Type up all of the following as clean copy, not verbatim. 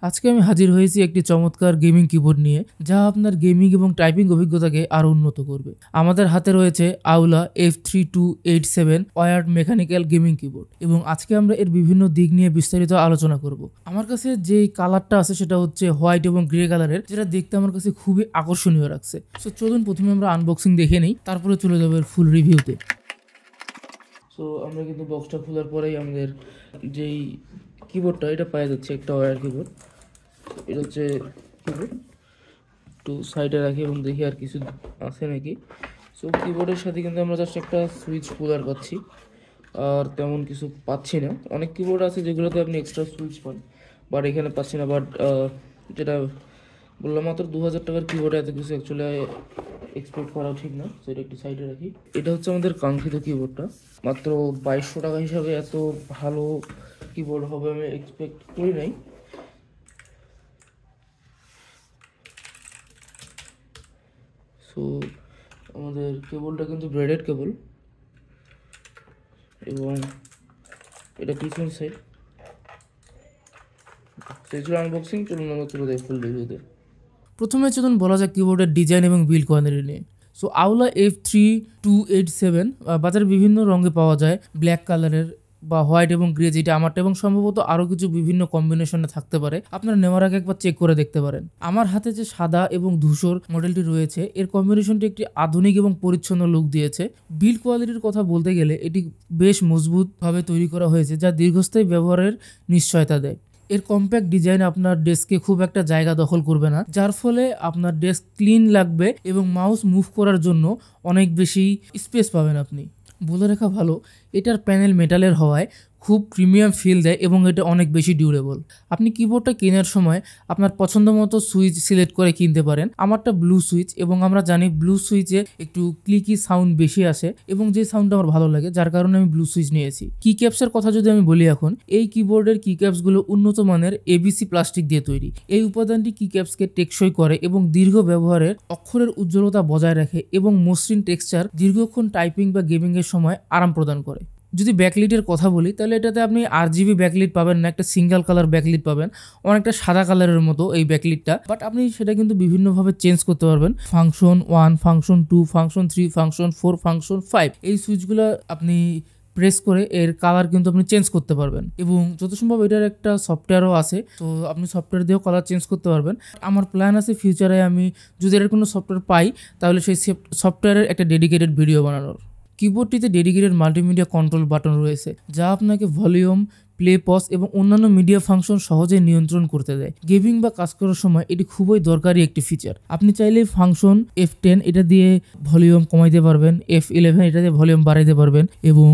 আজকে আমি হাজির হয়েছি একটি চমৎকার গেমিং কিবোর্ড নিয়ে, যা আপনার গেমিং এবং টাইপিং অভিজ্ঞতাকে আরো উন্নত করবে। আমাদের হাতে রয়েছে আউলা F3287 wired mechanical gaming keyboard, এবং আজকে আমরা এর বিভিন্ন দিক নিয়ে বিস্তারিত আলোচনা করব। আমার কাছে যে কালারটা আছে সেটা হচ্ছে হোয়াইট এবং গ্রে কালারের, যেটা দেখতে আমার কাছে খুবই আকর্ষণীয় লাগছে। সো চলুন প্রথমে আমরা আনবক্সিং দেখে নিই, তারপরে চলে যাবো এর ফুল রিভিউতে। সো আমরা কিন্তু বক্সটা খোলার পরেই আমাদের যেই কিবোর্ডটা এটা পাওয়া যাচ্ছে, একটা ওয়্যার কিবোর্ড। এটা হচ্ছে কিবোর্ড, একটু সাইডে রাখি এবং দেখি আর কিছু আছে নাকি। সো কিবোর্ডের সাথে কিন্তু আমরা জাস্ট একটা সুইচ কুলার পাচ্ছি, আর তেমন কিছু পাচ্ছি না। অনেক কিবোর্ড আছে যেগুলোতে আপনি এক্সট্রা সুইচ পান, বাট এখানে পাচ্ছি না। বাট যেটা বললাম, মাত্র 2000 টাকার কিবোর্ডে এত কিছু অ্যাকচুয়ালি এক্সপেক্ট করাও ঠিক না। সো এটা একটু সাইডে রাখি। এটা হচ্ছে আমাদের কাঙ্ক্ষিত কিবোর্ডটা। মাত্র 2200 টাকা হিসাবে এত ভালো কিবোর্ড হবে আমি এক্সপেক্ট করি নাই। সো আমাদের কেবলটা কিন্তু ব্রেডেড কেবল, এবং এটা পিছন সাইড। সেই ছিল আনবক্সিং। চলুন আমরা চলে যাই ফুল রিভিউতে। প্রথমে চলুন বলা যাক কিবোর্ডের ডিজাইন এবং বিল্ড কোয়ালিটি নিয়ে। সো আউলা F3287 বাজারে বিভিন্ন রঙে পাওয়া যায়, ব্ল্যাক কালারের বা হোয়াইট এবং গ্রে, যেটা আমারটা, এবং সম্ভবত আরও কিছু বিভিন্ন কম্বিনেশনে থাকতে পারে। আপনারা নেওয়ার আগে একবার চেক করে দেখতে পারেন। আমার হাতে যে সাদা এবং ধূসর মডেলটি রয়েছে, এর কম্বিনেশনটি একটি আধুনিক এবং পরিচ্ছন্ন লুক দিয়েছে। বিল্ড কোয়ালিটির কথা বলতে গেলে এটি বেশ মজবুতভাবে তৈরি করা হয়েছে, যা দীর্ঘস্থায়ী ব্যবহারের নিশ্চয়তা দেয়। এর কম্প্যাক্ট ডিজাইন আপনার ডেস্কে খুব একটা জায়গা দখল করবে না, যার ফলে আপনার ডেস্ক ক্লিন লাগবে এবং মাউস মুভ করার জন্য অনেক বেশি স্পেস পাবেন আপনি। বলে রাখা ভালো, এটার প্যানেল মেটালের হওয়ায় খুব প্রিমিয়াম ফিল দেয় এবং এটা অনেক বেশি ডিউরেবল। আপনি কিবোর্ডটা কেনার সময় আপনার পছন্দ মতো সুইচ সিলেক্ট করে কিনতে পারেন। আমারটা ব্লু সুইচ, এবং আমরা জানি ব্লু সুইচে একটু ক্লিকি সাউন্ড বেশি আসে, এবং যে সাউন্ডটা আমার ভালো লাগে, যার কারণে আমি ব্লু সুইচ নিয়েছি। কি ক্যাপসের কথা যদি আমি বলি, এখন এই কিবোর্ডের কি ক্যাপসগুলো উন্নত মানের এবিসি প্লাস্টিক দিয়ে তৈরি। এই উপাদানটি কি ক্যাপসকে টেকসই করে এবং দীর্ঘ ব্যবহারের অক্ষরের উজ্জ্বলতা বজায় রাখে, এবং মসৃণ টেক্সচার দীর্ঘক্ষণ টাইপিং বা গেমিংয়ের সময় আরাম প্রদান করে। যদি ব্যাকলিটের কথা বলি, তাহলে এটাতে আপনি RGB ব্যাকলিট পাবেন না, একটা সিঙ্গেল কালার ব্যাকলিট পাবেন, অনেকটা সাদা কালারের মতো এই ব্যাকলিটটা। বাট আপনি সেটা কিন্তু বিভিন্নভাবে চেঞ্জ করতে পারবেন। Function 1, function 2, function 3, function 4, function 5, এই সুইচগুলো আপনি প্রেস করে এর কালার কিন্তু আপনি চেঞ্জ করতে পারবেন, এবং যত সম্ভব এটার একটা সফটওয়্যারও আছে, তো আপনি সফটওয়্যার দিয়েও কালার চেঞ্জ করতে পারবেন। আমার প্ল্যান আছে ফিউচারে আমি যদি এর কোনো সফটওয়্যার পাই, তাহলে সেই সফটওয়্যারের একটা ডেডিকেটেড ভিডিও বানানোর। কিবোর্ডটিতে ডেডিকেটেড মাল্টিমিডিয়া কন্ট্রোল বাটন রয়েছে, যা আপনাকে ভলিউম, প্লে, পজ এবং অন্যান্য মিডিয়া ফাংশন সহজে নিয়ন্ত্রণ করতে দেয়। গেমিং বা কাজ করার সময় এটি খুবই দরকারি একটি ফিচার। আপনি চাইলে ফাংশন F10 এটা দিয়ে ভলিউম কমাইতে পারবেন, F11 এটা দিয়ে ভলিউম বাড়াইতে পারবেন, এবং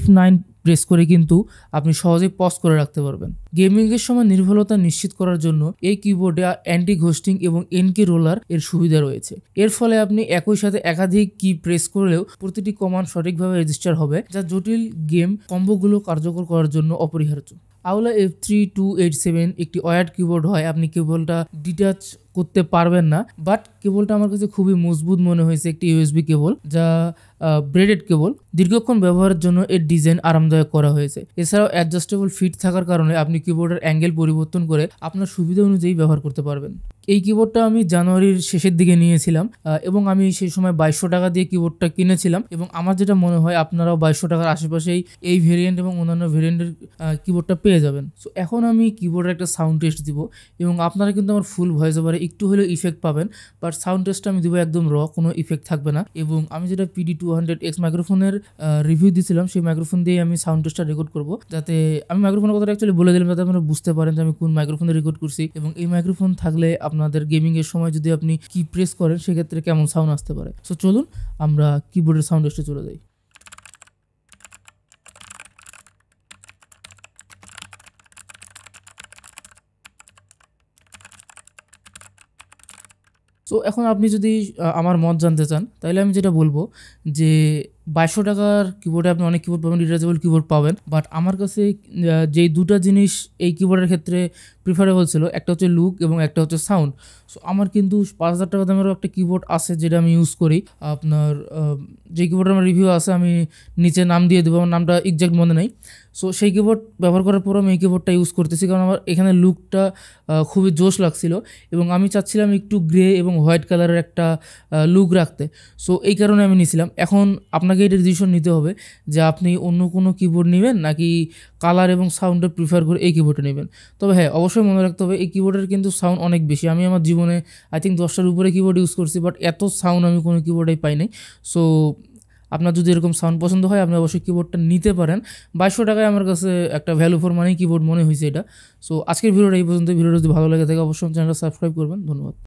F9 প্রেস করে কিন্তু আপনি সহজেই পজ করে রাখতে পারবেন। গেমিংয়ের সময় নির্ভুলতা নিশ্চিত করার জন্য এই কিবোর্ডে অ্যান্টি ঘোস্টিং এবং এনকে রোলার এর সুবিধা রয়েছে। এর ফলে আপনি একই সাথে একাধিক কি প্রেস করলেও প্রতিটি কমান্ড সঠিকভাবে রেজিস্টার হবে, যা জটিল গেম কম্বোগুলো কার্যকর করার জন্য অপরিহার্য। আউলা F3287 একটি ওয়্যার্ড কিবোর্ড হয়, আপনি কেবলটা ডিটাচ করতে পারবেন না, বাট কেবলটা আমার কাছে খুবই মজবুত মনে হয়েছে। একটি USB কেবল, যা ব্রেডেড কেবল। দীর্ঘক্ষণ ব্যবহারের জন্য এর ডিজাইন আরামদায়ক করা হয়েছে। এছাড়াও অ্যাডজাস্টেবল ফিট থাকার কারণে আপনি কিবোর্ডের অ্যাঙ্গেল পরিবর্তন করে আপনার সুবিধা অনুযায়ী ব্যবহার করতে পারবেন। এই কিবোর্ডটা আমি জানুয়ারির শেষের দিকে নিয়েছিলাম, এবং আমি সেই সময় 2200 টাকা দিয়ে কিবোর্ডটা কিনেছিলাম, এবং আমার যেটা মনে হয় আপনারাও 2200 টাকার আশেপাশেই এই ভেরিয়েন্ট এবং অন্যান্য ভেরিয়েন্টের কিবোর্ডটা পেয়ে যাবেন। সো এখন আমি কিবোর্ডের একটা সাউন্ড টেস্ট দিব, এবং আপনারা কিন্তু আমার ফুল ভয়েস ওভারে একটু হলেও ইফেক্ট পাবেন, বাট সাউন্ড টেস্টটা আমি দিব একদম কোনো ইফেক্ট থাকবে না। এবং আমি যেটা PD200X মাইক্রোফোনের রিভিউ দিয়েছিলাম, সেই মাইক্রোফোন দিয়ে আমি সাউন্ড টেস্টটা রেকর্ড করব, যাতে আমি মাইক্রোফোনের কথাটা অ্যাকচুয়ালি বলে দিলাম, যাতে আপনারা বুঝতে পারেন যে আমি কোন মাইক্রোফোনে রেকর্ড করছি, এবং এই মাইক্রোফোন থাকলে আপনাদের গেমিংয়ের সময় যদি আপনি কি প্রেস করেন সেক্ষেত্রে কেমন সাউন্ড আসতে পারে। সো চলুন আমরা কিবোর্ডের সাউন্ড টেস্টে চলে যাই। সো এখন আপনি যদি আমার মত জানতে চান, তাহলে আমি যেটা বলবো যে 2,200 টাকার কিবোর্ডে আপনি অনেক কিবোর্ড পাবেন, রিচার্জেবল কিবোর্ড পাবেন, বাট আমার কাছে যেই দুটা জিনিস এই কিবোর্ডের ক্ষেত্রে প্রিফারেবল ছিল, একটা হচ্ছে লুক এবং একটা হচ্ছে সাউন্ড। সো আমার কিন্তু 5,000 টাকা দামেরও একটা কিবোর্ড আছে যেটা আমি ইউজ করি। আপনার যে কিবোর্ডের আমার রিভিউ আছে আমি নিচে নাম দিয়ে দেবো, আমার নামটা এক্সাক্ট মনে নেই। সো সেই কিবোর্ড ব্যবহার করার পর আমি এই কিবোর্ডটা ইউজ করতেছি, কারণ আমার এখানে লুকটা খুবই জোশ লাগছিল এবং আমি চাচ্ছিলাম একটু গ্রে এবং হোয়াইট কালারের একটা লুক রাখতে। সো এই কারণে আমি নিয়েছিলাম। এখন আপনাকে এটা ডিসিশন নিতে হবে যে আপনি অন্য কোনো কিবোর্ড নেবেন নাকি কালার এবং সাউন্ডে প্রিফার করে এই কিবোর্ডটা নেবেন। তবে হ্যাঁ, অবশ্যই মনে রাখতে হবে এই কিবোর্ডের কিন্তু সাউন্ড অনেক বেশি। আমি আমার জীবনে আই থিঙ্ক 10টার উপরে কিবোর্ড ইউজ করছি, বাট এত সাউন্ড আমি কোনো কিবোর্ডেই পাই নাই। সো আপনার যদি এরকম সাউন্ড পছন্দ হয় আপনি অবশ্যই কিবোর্ডটা নিতে পারেন। 2,200 টাকায় আমার কাছে একটা ভ্যালু ফর মানি কিবোর্ড মনে হয়েছে এটা। সো আজকের ভিডিওটা এই পর্যন্ত। ভিডিওটা যদি ভালো লাগে থাকে অবশ্যই চ্যানেলটা সাবস্ক্রাইব করবেন। ধন্যবাদ।